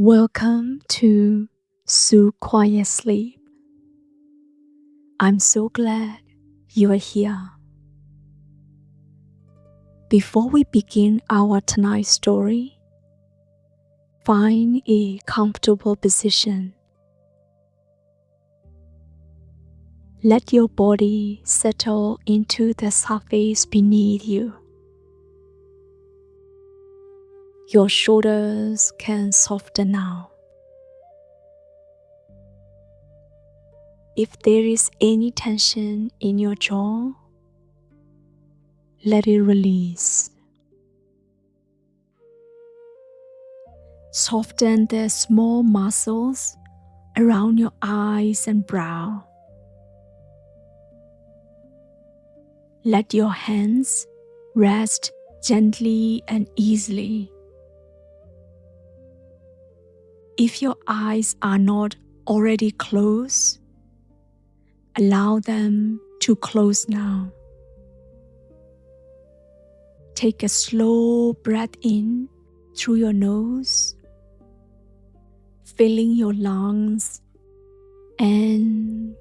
Welcome to SuQuietSleep. I'm so glad you are here. Before we begin our tonight's story, find a comfortable position. Let your body settle into the surface beneath you. Your shoulders can soften now. If there is any tension in your jaw, let it release. Soften the small muscles around your eyes and brow. Let your hands rest gently and easily. If your eyes are not already closed, allow them to close now. Take a slow breath in through your nose, filling your lungs, and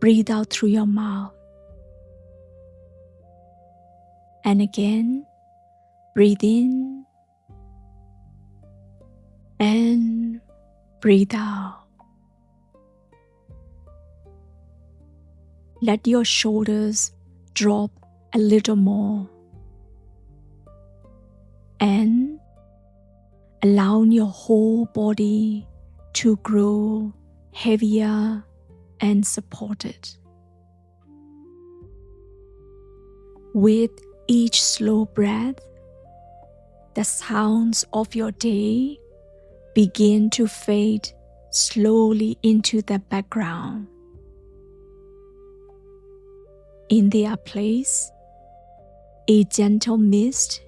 breathe out through your mouth. And again, breathe in and breathe out. Let your shoulders drop a little more and allow your whole body to grow heavier and supported. With each slow breath, the sounds of your day begin to fade slowly into the background. In their place, a gentle mist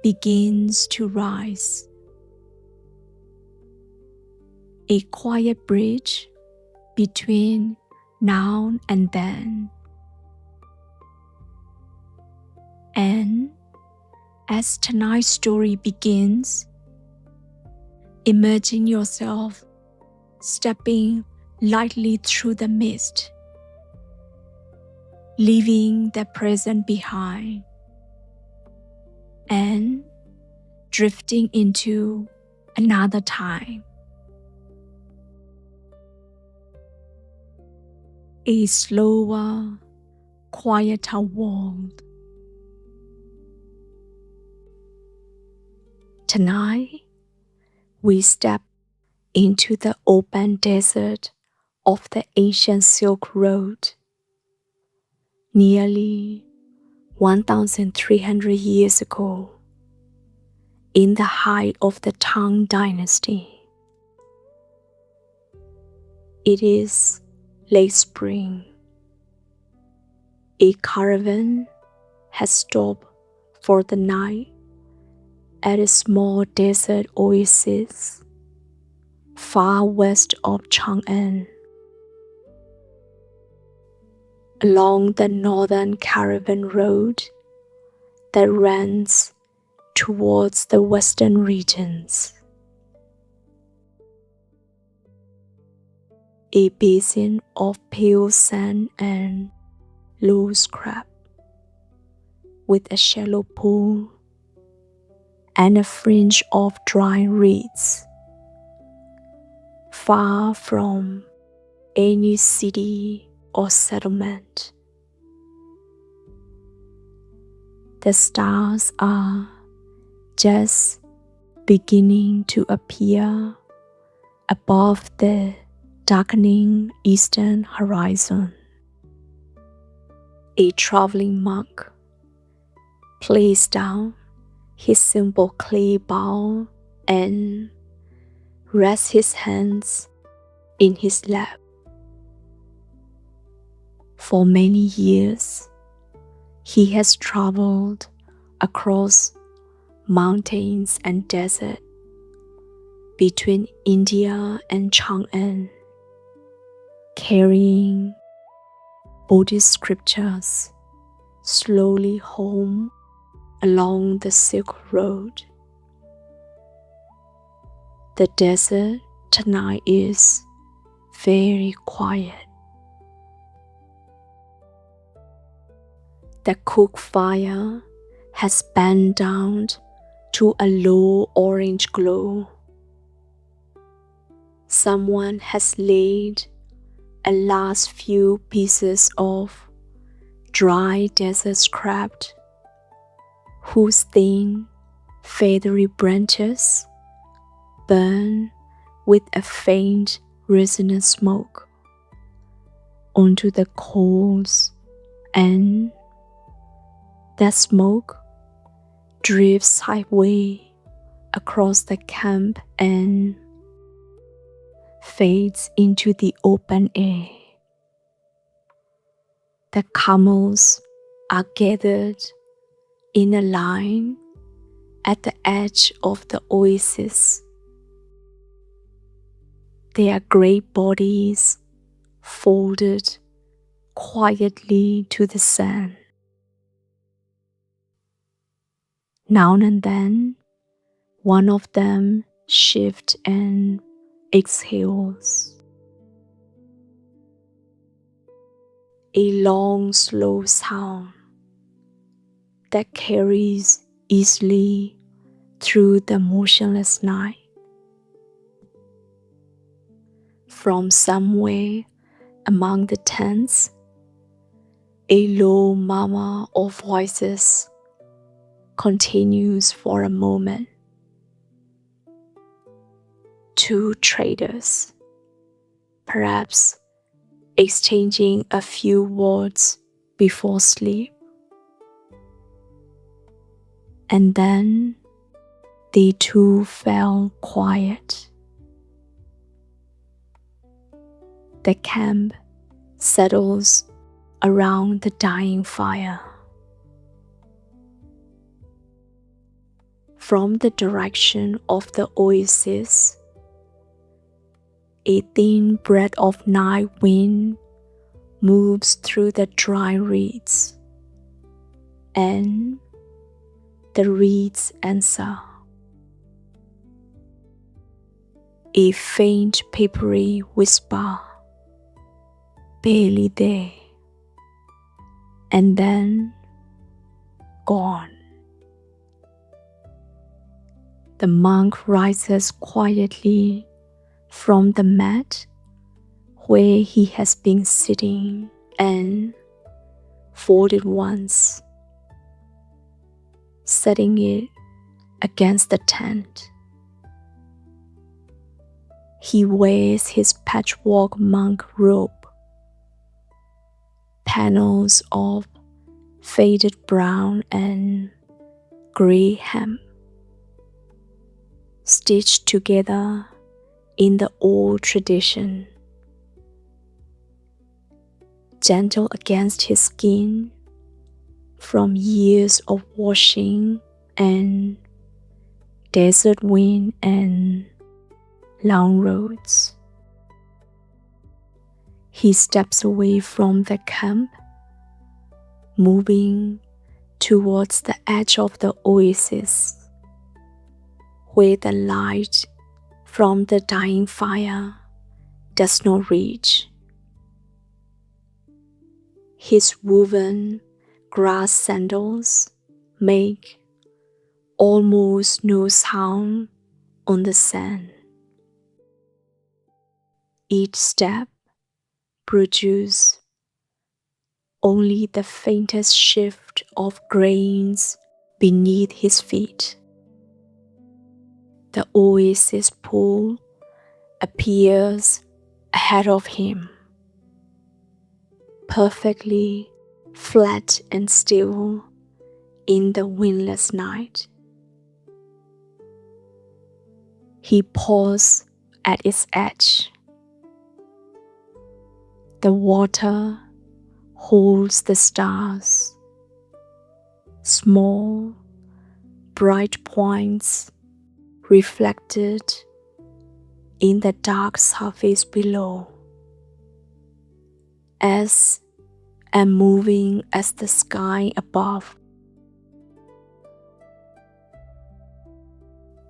begins to rise. A quiet bridge between now and then. And as tonight's story begins, imagine yourself stepping lightly through the mist, leaving the present behind and drifting into another time. A slower, quieter world. Tonight, we step into the open desert of the ancient Silk Road. Nearly 1,300 years ago, in the height of the Tang Dynasty. It is late spring. A caravan has stopped for the night at a small desert oasis far west of Chang'an. Along the northern caravan road that runs towards the western regions. A basin of pale sand and loose crab, with a shallow pool and a fringe of dry reeds, far from any city or settlement. The stars are just beginning to appear above the darkening eastern horizon. A traveling monk placed down his simple clay bowl and rests his hands in his lap. For many years, he has traveled across mountains and desert between India and Chang'an, carrying Buddhist scriptures slowly home along the Silk Road. The desert tonight is very quiet. The cook fire has burned down to a low orange glow. Someone has laid a last few pieces of dry desert scrap, whose thin, feathery branches burn with a faint, resonant smoke onto the coals, and that smoke drifts sideways across the camp and fades into the open air. The camels are gathered in a line at the edge of the oasis. Their great bodies folded quietly to the sand. Now and then, one of them shifts and exhales. A long, slow sound that carries easily through the motionless night. From somewhere among the tents, a low murmur of voices continues for a moment. Two traders, perhaps exchanging a few words before sleep. And then the two fell quiet. The camp settles around the dying fire. From the direction of the oasis, a thin breath of night wind moves through the dry reeds, and the reeds answer. A faint papery whisper, barely there, and then gone. The monk rises quietly from the mat where he has been sitting and folded once, setting it against the tent. He wears his patchwork monk robe, panels of faded brown and gray hemp, stitched together in the old tradition. Gentle against his skin from years of washing and desert wind and long roads. He steps away from the camp, moving towards the edge of the oasis, where the light from the dying fire does not reach. His woven grass sandals make almost no sound on the sand. Each step produces only the faintest shift of grains beneath his feet. The oasis pool appears ahead of him, perfectly flat and still in the windless night. He paused at its edge. The water holds the stars, small, bright points reflected in the dark surface below, as and moving as the sky above.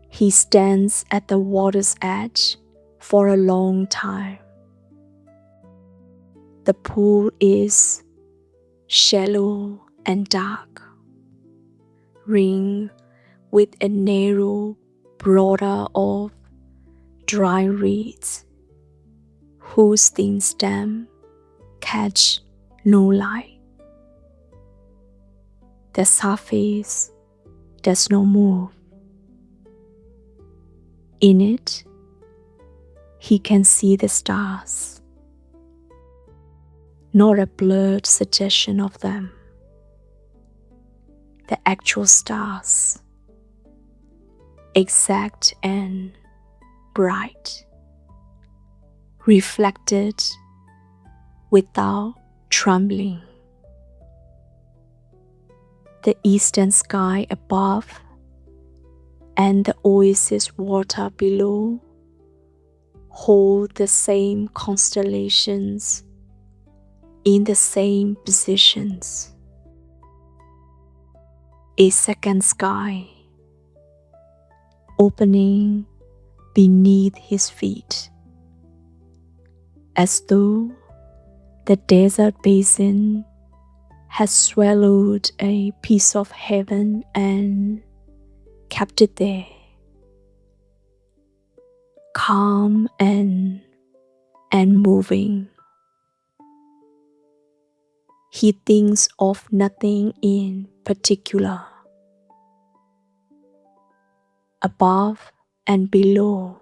He stands at the water's edge for a long time. The pool is shallow and dark, ringed with a narrow border of dry reeds whose thin stem catch no light. The surface does not move. In it, he can see the stars, not a blurred suggestion of them. The actual stars, exact and bright, reflected without trembling. The eastern sky above and the oasis water below hold the same constellations in the same positions. A second sky opening beneath his feet, as though the desert basin has swallowed a piece of heaven and kept it there, calm and moving. He thinks of nothing in particular. Above and below,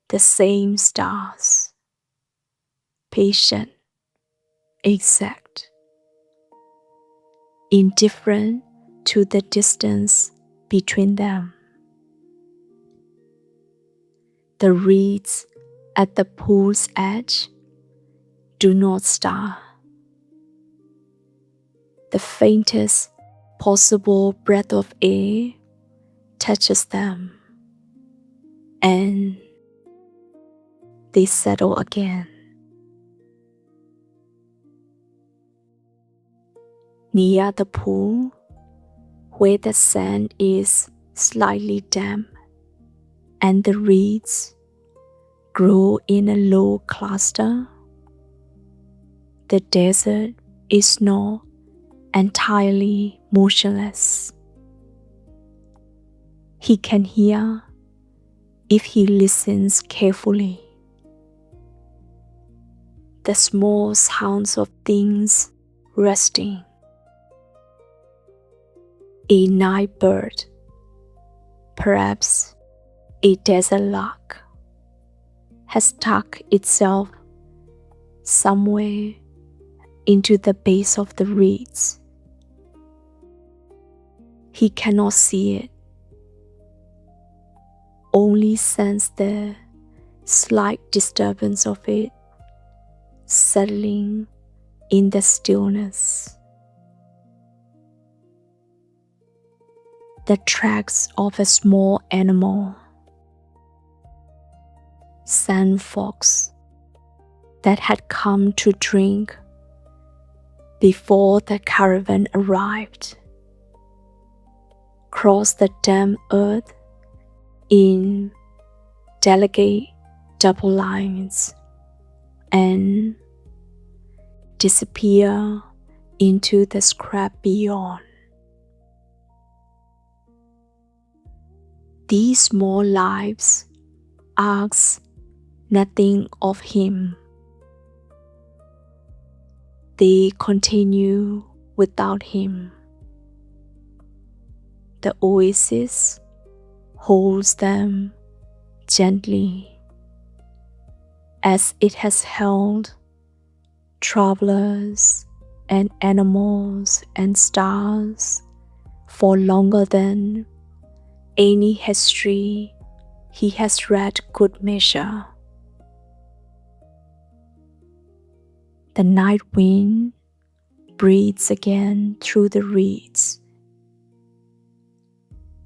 the same stars, patient, exact, indifferent to the distance between them. The reeds at the pool's edge do not stir. The faintest possible breath of air touches them, and they settle again. Near the pool, where the sand is slightly damp and the reeds grow in a low cluster, the desert is not entirely motionless. He can hear, if he listens carefully, the small sounds of things resting. A night bird, perhaps a desert lark, has tucked itself somewhere into the base of the reeds. He cannot see it, only sense the slight disturbance of it settling in the stillness. The tracks of a small animal, sand fox, that had come to drink before the caravan arrived, crossed the damp earth in delicate double lines and disappear into the scrap beyond. These small lives ask nothing of him. They continue without him. The oasis holds them gently, as it has held travelers and animals and stars for longer than any history he has read could measure. The night wind breathes again through the reeds,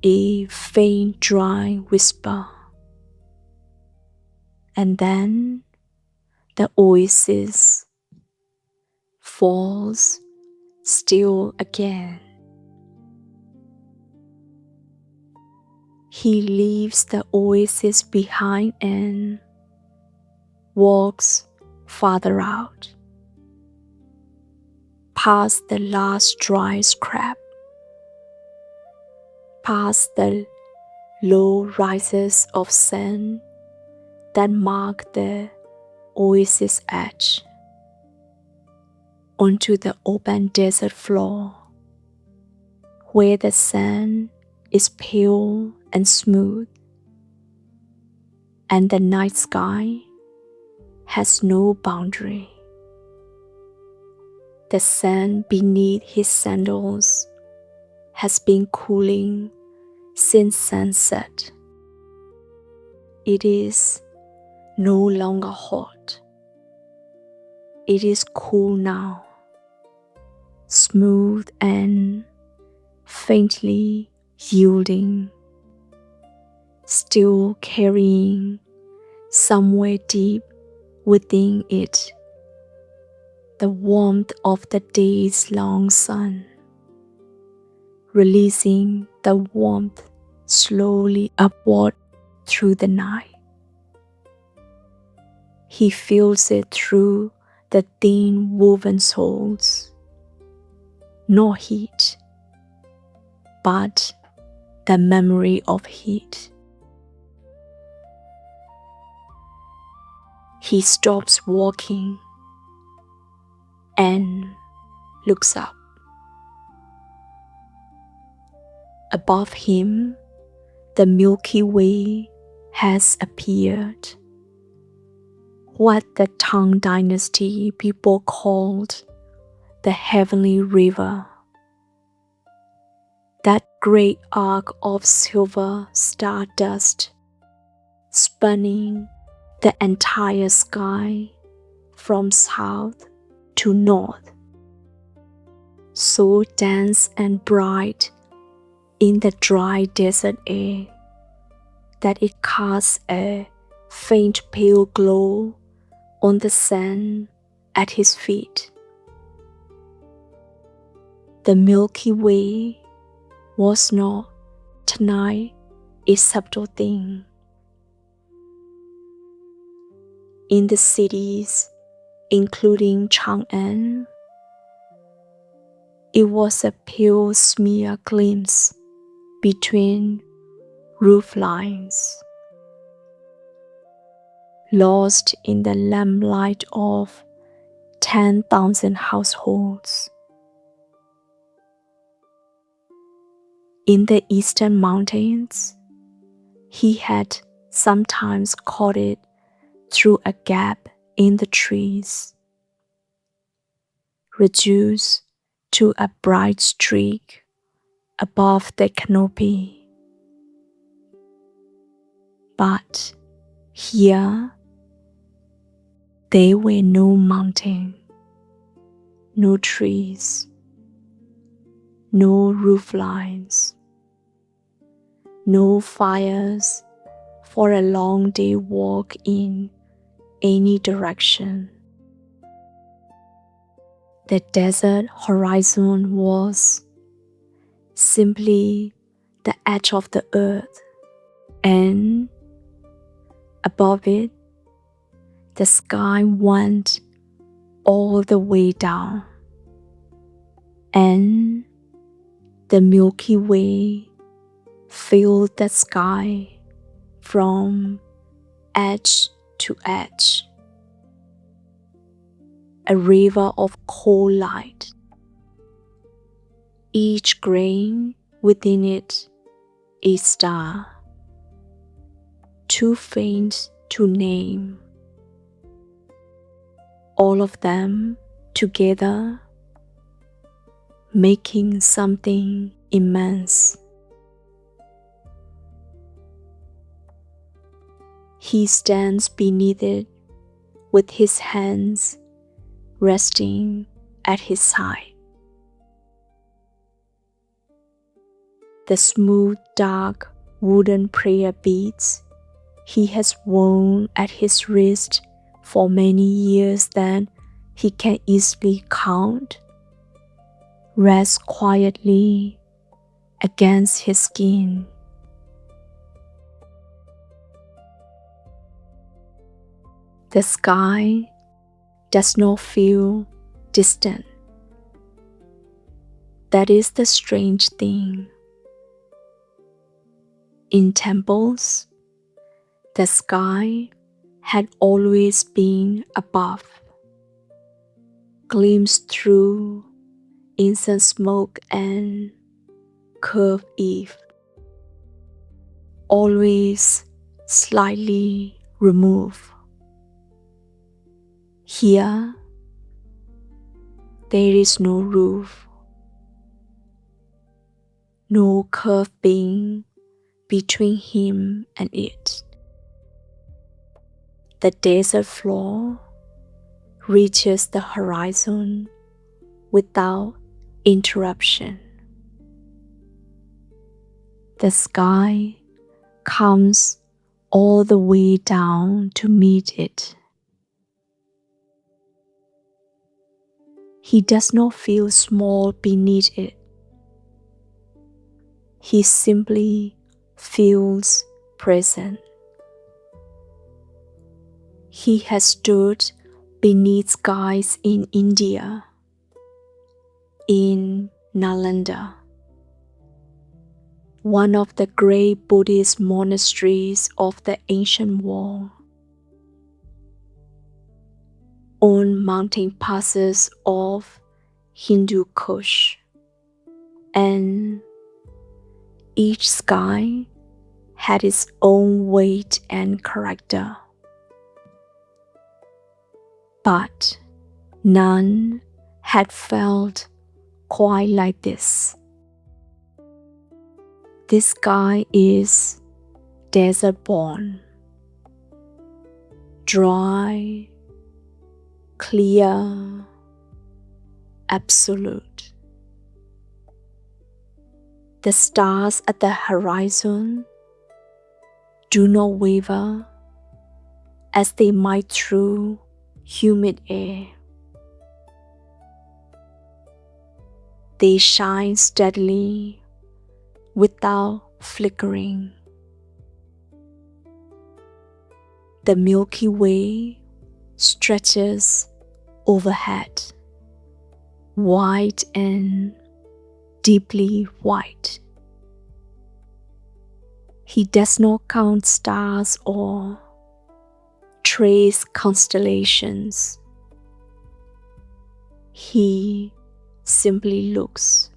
a faint dry whisper, and then the oasis falls still again. He leaves the oasis behind and walks farther out, past the last dry scrap, past the low rises of sand that mark the oasis edge, onto the open desert floor, where the sand is pale and smooth, and the night sky has no boundary. The sand beneath his sandals has been cooling since sunset. It is no longer hot. It is cool now, smooth and faintly yielding, still carrying somewhere deep within it the warmth of the day's long sun, releasing the warmth slowly upward through the night. He feels it through the thin woven soles. No heat, but the memory of heat. He stops walking and looks up. Above him, the Milky Way has appeared. What the Tang Dynasty people called the heavenly river. That great arc of silver stardust spanning the entire sky from south to north, so dense and bright in the dry desert air that it casts a faint pale glow on the sand at his feet. The Milky Way was not tonight a subtle thing. In the cities, including Chang'an, it was a pale smear glimpse between roof lines, lost in the lamplight of 10,000 households. In the eastern mountains, he had sometimes caught it through a gap in the trees, reduced to a bright streak above the canopy. But here, there were no mountains, no trees, no roof lines, no fires for a long day walk in any direction. The desert horizon was simply the edge of the earth, and above it, the sky went all the way down, and the Milky Way filled the sky from edge to edge, a river of cold light, each grain within it a star, too faint to name, all of them together making something immense. He stands beneath it with his hands resting at his side. The smooth, dark wooden prayer beads he has worn at his wrist for many years that he can easily count rest quietly against his skin. The sky does not feel distant. That is the strange thing. In temples, the sky had always been above, glimpsed through incense smoke and curved eave, always slightly removed. Here, there is no roof, no curved beam between him and it. The desert floor reaches the horizon without interruption. The sky comes all the way down to meet it. He does not feel small beneath it. He simply feels present. He has stood beneath skies in India, in Nalanda, one of the great Buddhist monasteries of the ancient world, on mountain passes of Hindu Kush, and each sky had its own weight and character. But none had felt quite like this. This sky is desert-born, dry, clear, absolute. The stars at the horizon do not waver as they might through humid air. They shine steadily without flickering. The Milky Way stretches overhead, white and deeply white. He does not count stars or trace constellations. He simply looks.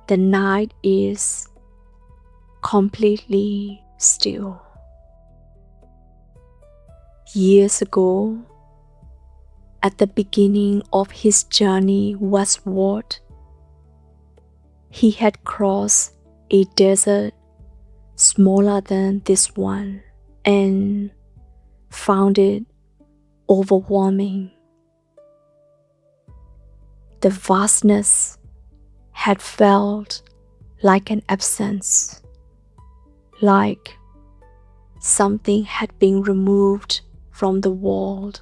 The night is completely still. Years ago, at the beginning of his journey westward, he had crossed a desert smaller than this one and found it overwhelming. The vastness had felt like an absence, like something had been removed from the world,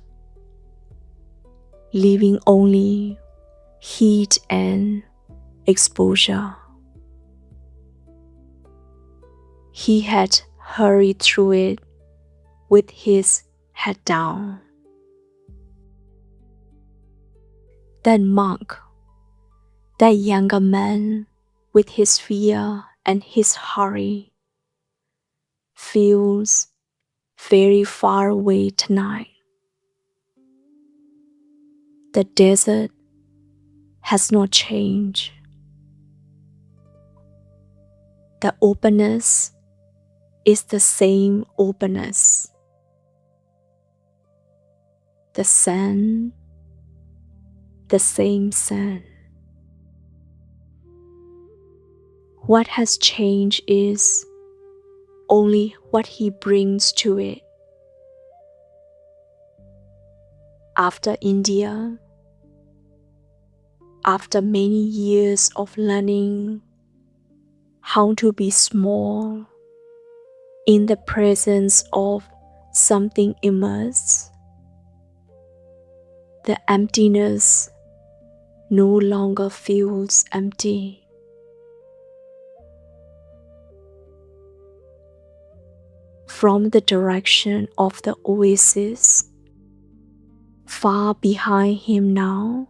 leaving only heat and exposure. He had hurried through it with his head down. That monk, that younger man with his fear and his hurry, feels very far away tonight. The desert has not changed. The openness is the same openness. The sun, the same sun. What has changed is only what he brings to it. After India, after many years of learning how to be small in the presence of something immense, the emptiness no longer feels empty. from the direction of the oasis. Far behind him now,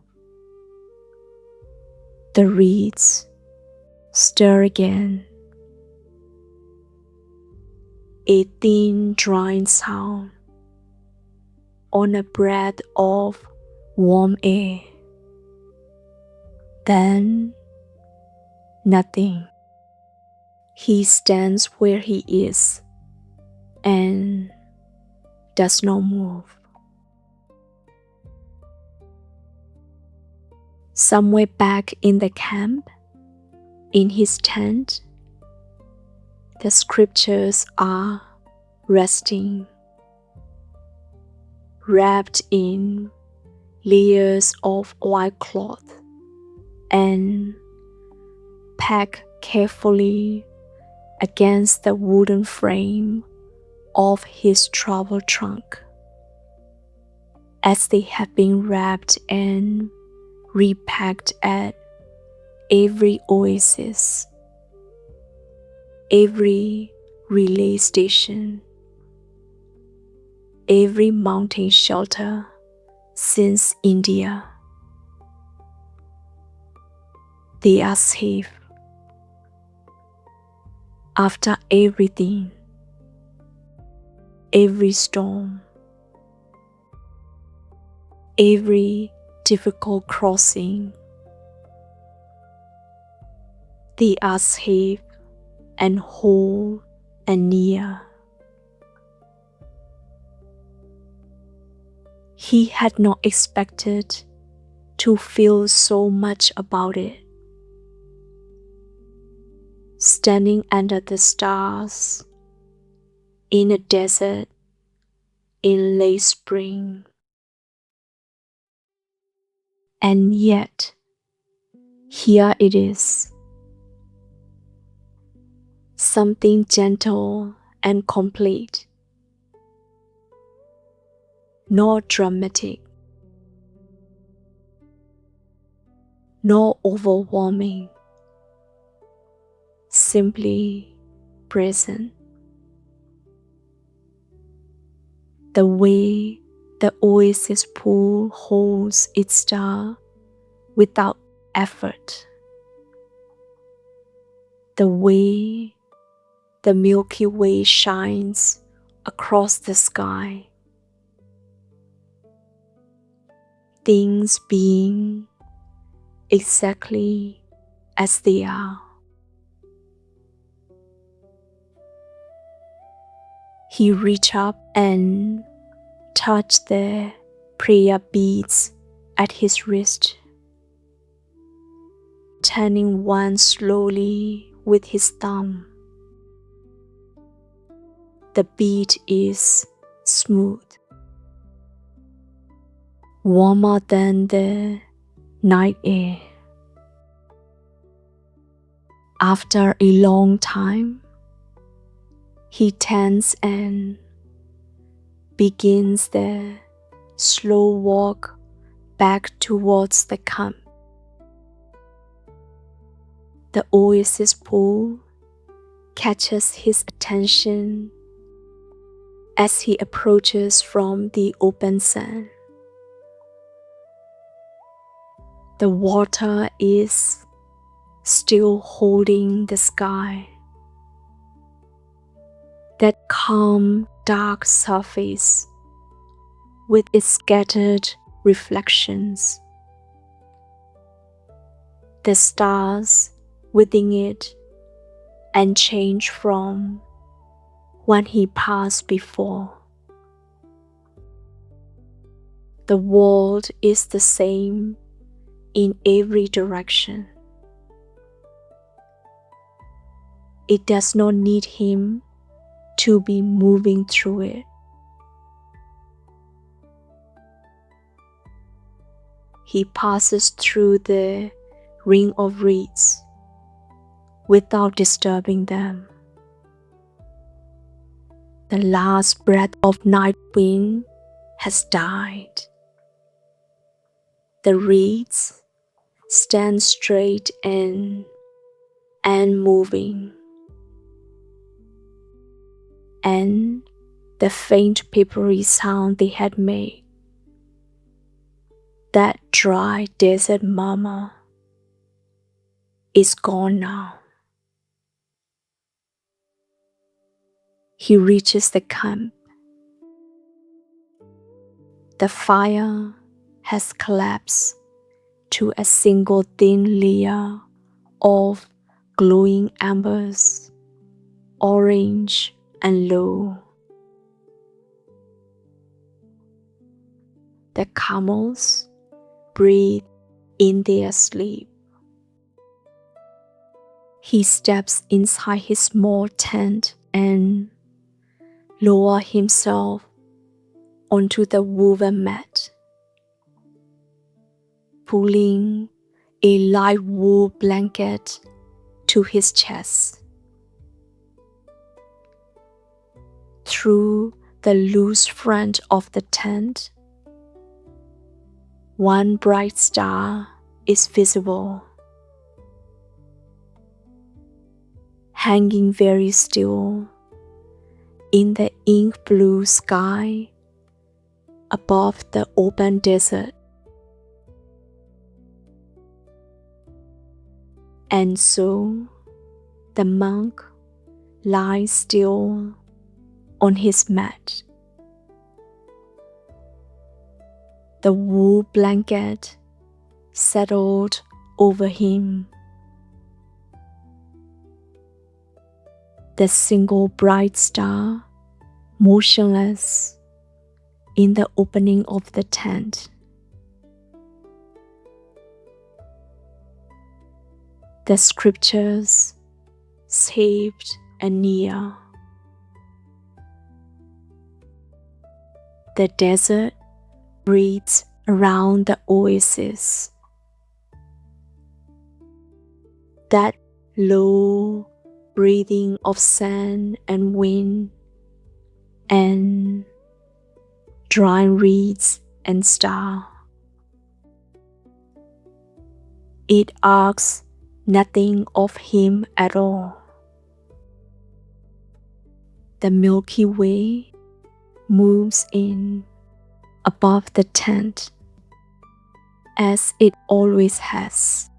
the reeds stir again, a thin drying sound on a breath of warm air. Then nothing. He stands where he is and does not move. Somewhere back in the camp, in his tent, the scriptures are resting, wrapped in layers of white cloth and packed carefully against the wooden frame of his travel trunk, as they have been wrapped and repacked at every oasis, every relay station, every mountain shelter since India. They are safe. After everything, every storm, every difficult crossing, they are safe and whole and near. He had not expected to feel so much about it. Standing under the stars in a desert in late spring. And yet, here it is. Something gentle and complete. Not dramatic. Not overwhelming. Simply present. The way the oasis pool holds its star without effort. The way the Milky Way shines across the sky. Things being exactly as they are. He reached up and touched the prayer beads at his wrist, turning one slowly with his thumb. The bead is smooth, warmer than the night air. After a long time, he turns and begins the slow walk back towards the camp. The oasis pool catches his attention as he approaches from the open sand. The water is still holding the sky. That calm, dark surface with its scattered reflections. The stars within it and change from when he passed before. The world is the same in every direction. It does not need him to be moving through it. He passes through the ring of reeds without disturbing them. The last breath of night wind has died. The reeds stand straight and moving. And the faint papery sound they had made. That dry desert murmur is gone now. He reaches the camp. The fire has collapsed to a single thin layer of glowing embers, orange and low. The camels breathe in their sleep. He steps inside his small tent and lowers himself onto the woven mat, pulling a light wool blanket to his chest. Through the loose front of the tent, one bright star is visible, hanging very still in the ink blue sky above the open desert. And so the monk lies still on his mat. The wool blanket settled over him. The single bright star motionless in the opening of the tent. The scriptures saved and near. The desert breathes around the oasis. That low breathing of sand and wind and dry reeds and star. It asks nothing of him at all. The Milky Way moves in above the tent as it always has.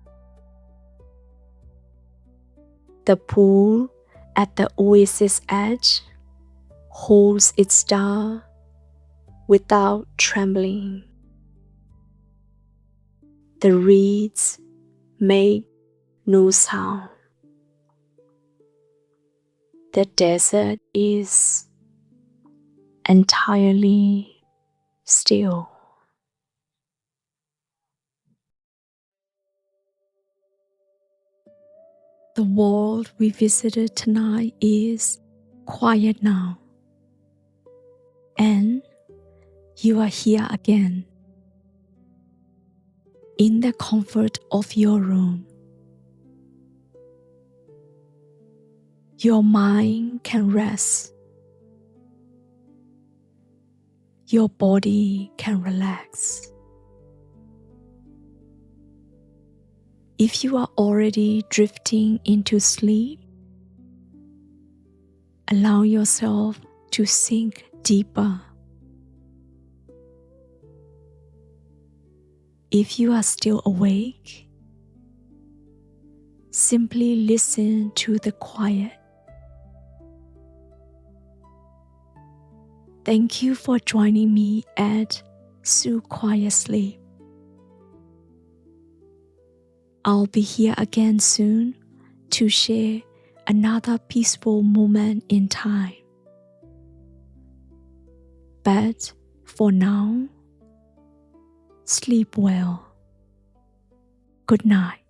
The pool at the oasis edge holds its star without trembling. The reeds make no sound. The desert is entirely still. The world we visited tonight is quiet now, and you are here again, in the comfort of your room. Your mind can rest. Your body can relax. If you are already drifting into sleep, allow yourself to sink deeper. If you are still awake, simply listen to the quiet. Thank you for joining me at SuQuietSleep. I'll be here again soon to share another peaceful moment in time. But for now, sleep well. Good night.